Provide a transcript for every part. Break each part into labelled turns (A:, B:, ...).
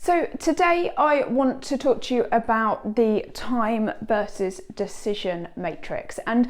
A: So today I want to talk to you about the time versus decision matrix, and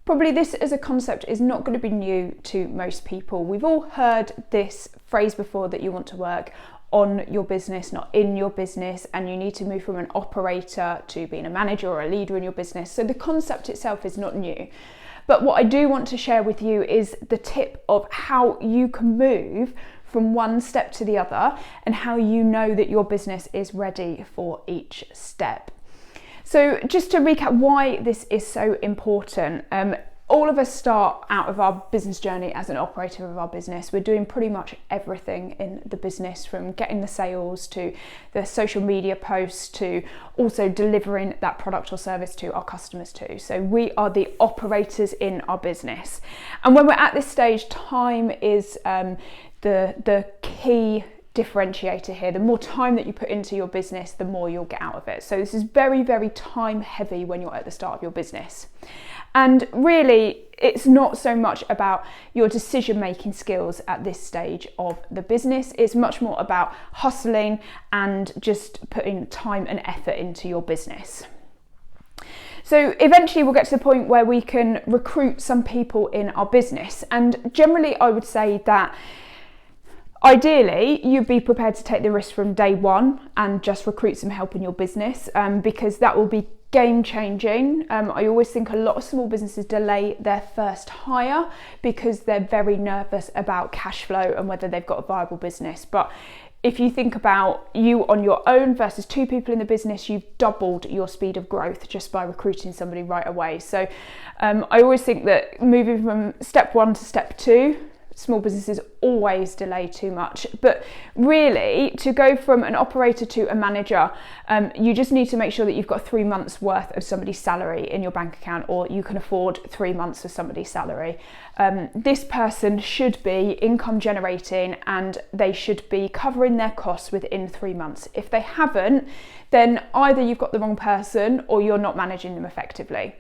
A: probably this as a concept is not going to be new to most people. We've all heard this phrase before, that you want to work on your business, not in your business, and you need to move from an operator to being a manager or a leader in your business. So the concept itself is not new. But what I do want to share with you is the tip of how you can move from one step to the other and how you know that your business is ready for each step. So just to recap why this is so important, all of us start out of our business journey as an operator of our business. We're doing pretty much everything in the business, from getting the sales to the social media posts to also delivering that product or service to our customers too. So we are the operators in our business. And when we're at this stage, time is the key differentiator here. The more time that you put into your business, the more you'll get out of it. So this is very, very time heavy when you're at the start of your business. And really, it's not so much about your decision-making skills at this stage of the business. It's much more about hustling and just putting time and effort into your business. So eventually we'll get to the point where we can recruit some people in our business. And generally, I would say that ideally, you'd be prepared to take the risk from day one and just recruit some help in your business, because that will be game changing. I always think a lot of small businesses delay their first hire because they're very nervous about cash flow and whether they've got a viable business. But if you think about you on your own versus two people in the business, you've doubled your speed of growth just by recruiting somebody right away. So I always think that moving from step one to step two, small businesses always delay too much. But really, to go from an operator to a manager, you just need to make sure that you've got 3 months worth of somebody's salary in your bank account, or you can afford 3 months of somebody's salary. This person should be income generating and they should be covering their costs within 3 months. If they haven't, then either you've got the wrong person or you're not managing them effectively.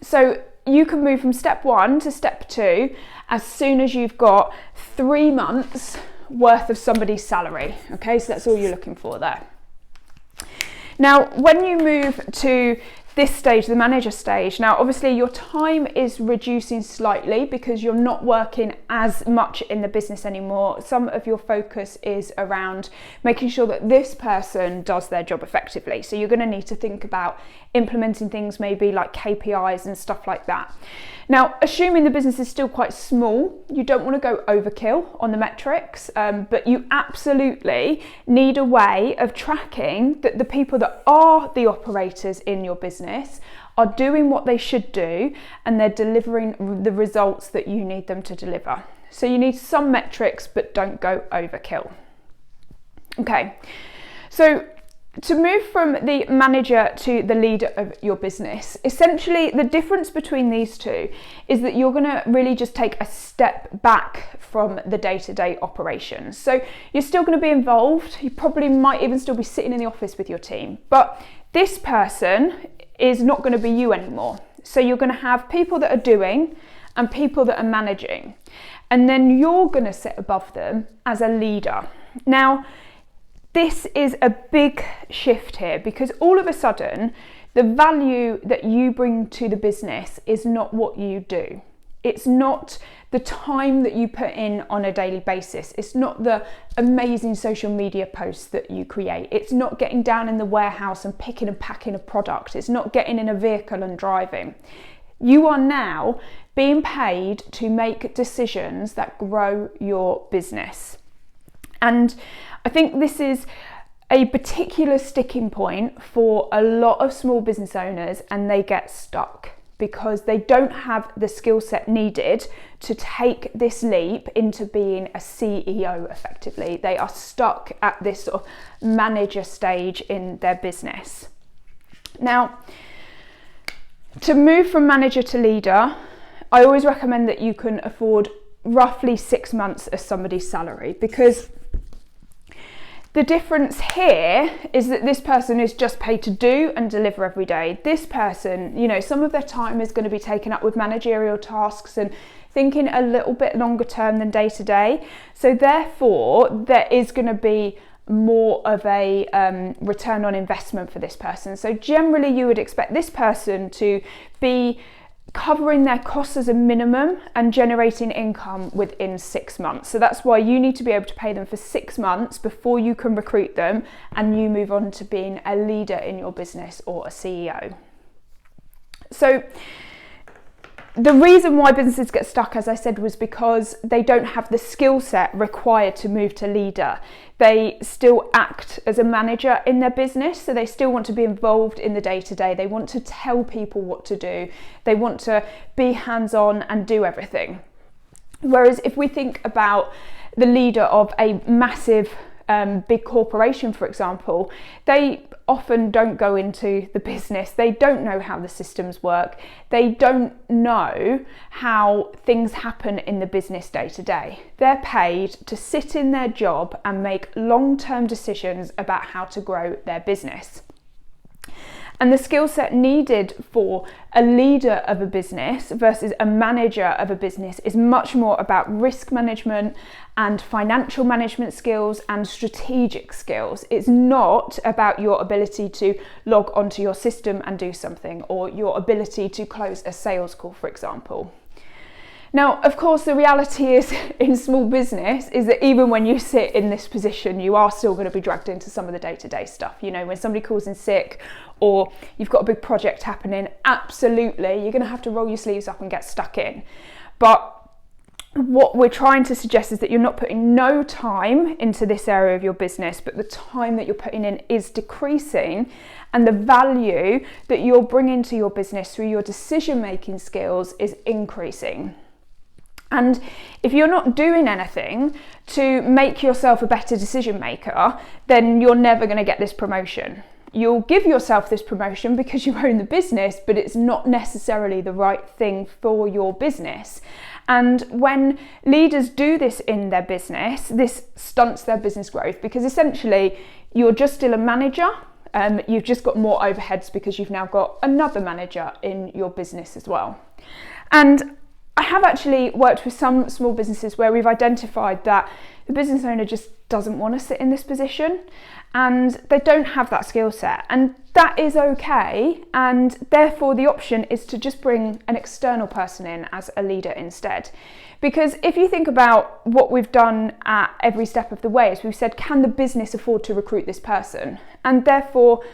A: So you can move from step one to step two as soon as you've got 3 months worth of somebody's salary. Okay, so that's all you're looking for there. Now, when you move to this stage, the manager stage, now obviously your time is reducing slightly because you're not working as much in the business anymore. Some of your focus is around making sure that this person does their job effectively. So you're going to need to think about implementing things maybe like KPIs and stuff like that. Now, assuming the business is still quite small, you don't want to go overkill on the metrics, but you absolutely need a way of tracking that the people that are the operators in your business are doing what they should do and they're delivering the results that you need them to deliver. So you need some metrics, but don't go overkill. Okay, so to move from the manager to the leader of your business, essentially the difference between these two is that you're going to really just take a step back from the day-to-day operations. So you're still going to be involved. You probably might even still be sitting in the office with your team, but this person is not going to be you anymore. So you're going to have people that are doing and people that are managing, and then you're going to sit above them as a leader. Now, this is a big shift here because all of a sudden, the value that you bring to the business is not what you do. It's not the time that you put in on a daily basis. It's not the amazing social media posts that you create. It's not getting down in the warehouse and picking and packing a product. It's not getting in a vehicle and driving. You are now being paid to make decisions that grow your business. And I think this is a particular sticking point for a lot of small business owners, and they get stuck because they don't have the skill set needed to take this leap into being a CEO effectively. They are stuck at this sort of manager stage in their business. Now, to move from manager to leader, I always recommend that you can afford roughly 6 months of somebody's salary, because the difference here is that this person is just paid to do and deliver every day. This person, you know, some of their time is going to be taken up with managerial tasks and thinking a little bit longer term than day to day. So therefore, there is going to be more of a return on investment for this person. So generally you would expect this person to be covering their costs as a minimum and generating income within 6 months. So that's why you need to be able to pay them for 6 months before you can recruit them and you move on to being a leader in your business or a CEO. So the reason why businesses get stuck, as I said, was because they don't have the skill set required to move to leader. They still act as a manager in their business, so they still want to be involved in the day-to-day. They want to tell people what to do. They want to be hands-on and do everything. Whereas if we think about the leader of a massive big corporation, for example, they often don't go into the business. They don't know how the systems work. They don't know how things happen in the business day to day. They're paid to sit in their job and make long-term decisions about how to grow their business. And the skill set needed for a leader of a business versus a manager of a business is much more about risk management and financial management skills and strategic skills. It's not about your ability to log onto your system and do something, or your ability to close a sales call, for example. Now, of course, the reality is in small business is that even when you sit in this position, you are still going to be dragged into some of the day-to-day stuff. You know, when somebody calls in sick or you've got a big project happening, absolutely, you're going to have to roll your sleeves up and get stuck in. But what we're trying to suggest is that you're not putting no time into this area of your business, but the time that you're putting in is decreasing, and the value that you're bringing to your business through your decision-making skills is increasing. And if you're not doing anything to make yourself a better decision maker, then you're never going to get this promotion. You'll give yourself this promotion because you own the business, but it's not necessarily the right thing for your business. And when leaders do this in their business, this stunts their business growth, because essentially you're just still a manager. You've just got more overheads because you've now got another manager in your business as well. And I have actually worked with some small businesses where we've identified that the business owner just doesn't want to sit in this position and they don't have that skill set, and that is okay, and therefore the option is to just bring an external person in as a leader instead. Because if you think about what we've done at every step of the way, is we've said, can the business afford to recruit this person? And therefore,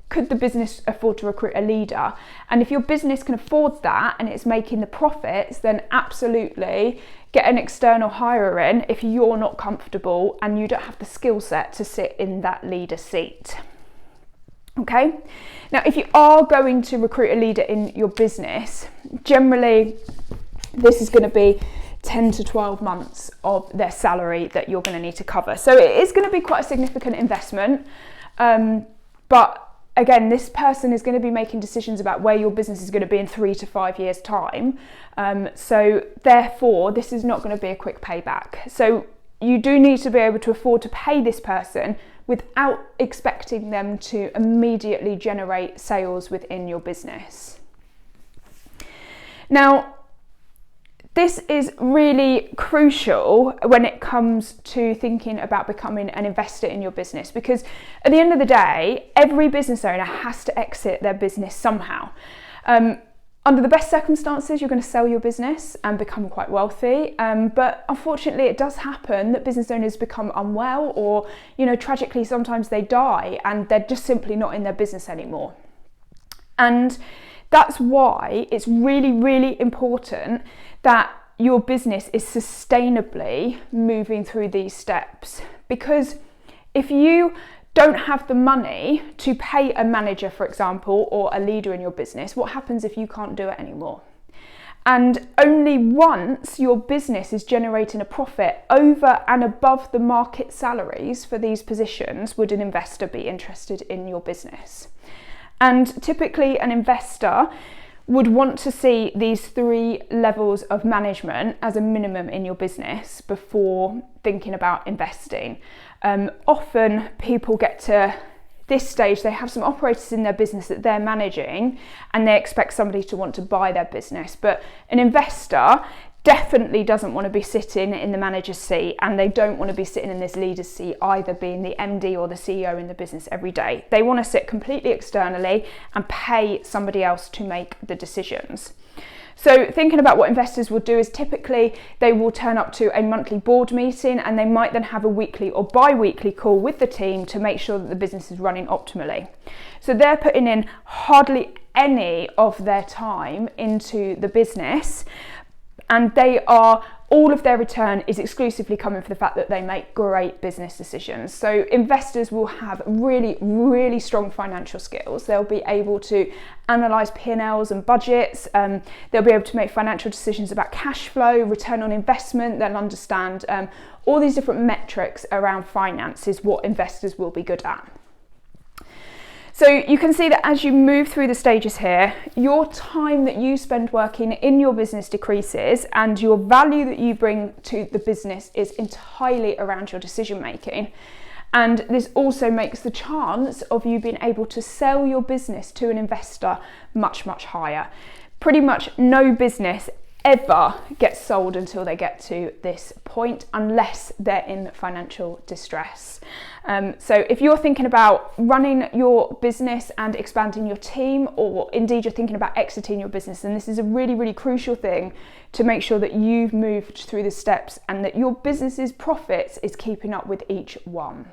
A: could the business afford to recruit a leader? And if your business can afford that and it's making the profits, then absolutely get an external hire in if you're not comfortable and you don't have the skill set to sit in that leader seat. Okay? Now, if you are going to recruit a leader in your business, generally this is going to be 10 to 12 months of their salary that you're going to need to cover. So it is going to be quite a significant investment, but again, this person is going to be making decisions about where your business is going to be in 3 to 5 years' time. So therefore, this is not going to be a quick payback. So you do need to be able to afford to pay this person without expecting them to immediately generate sales within your business. Now, this is really crucial when it comes to thinking about becoming an investor in your business, because at the end of the day, every business owner has to exit their business somehow. Under the best circumstances, you're going to sell your business and become quite wealthy. But unfortunately, it does happen that business owners become unwell, or, you know, tragically, sometimes they die and they're just simply not in their business anymore. And that's why it's really, really important that your business is sustainably moving through these steps. Because if you don't have the money to pay a manager, for example, or a leader in your business, what happens if you can't do it anymore? And only once your business is generating a profit over and above the market salaries for these positions would an investor be interested in your business. And typically an investor would want to see these 3 levels of management as a minimum in your business before thinking about investing. Often people get to this stage, they have some operators in their business that they're managing and they expect somebody to want to buy their business. But an investor, definitely doesn't want to be sitting in the manager's seat, and they don't want to be sitting in this leader's seat either, being the MD or the CEO in the business every day. They want to sit completely externally and pay somebody else to make the decisions. So thinking about what investors will do is typically they will turn up to a monthly board meeting, and they might then have a weekly or bi-weekly call with the team to make sure that the business is running optimally. So they're putting in hardly any of their time into the business, and all of their return is exclusively coming from the fact that they make great business decisions. So investors will have really, really strong financial skills. They'll be able to analyse P&Ls and budgets. They'll be able to make financial decisions about cash flow, return on investment. They'll understand all these different metrics around finance is what investors will be good at. So you can see that as you move through the stages here, your time that you spend working in your business decreases, and your value that you bring to the business is entirely around your decision making. And this also makes the chance of you being able to sell your business to an investor much, much higher. Pretty much no business ever gets sold until they get to this point, unless they're in financial distress. So if you're thinking about running your business and expanding your team, or indeed you're thinking about exiting your business, then this is a really, really crucial thing to make sure that you've moved through the steps and that your business's profits is keeping up with each one.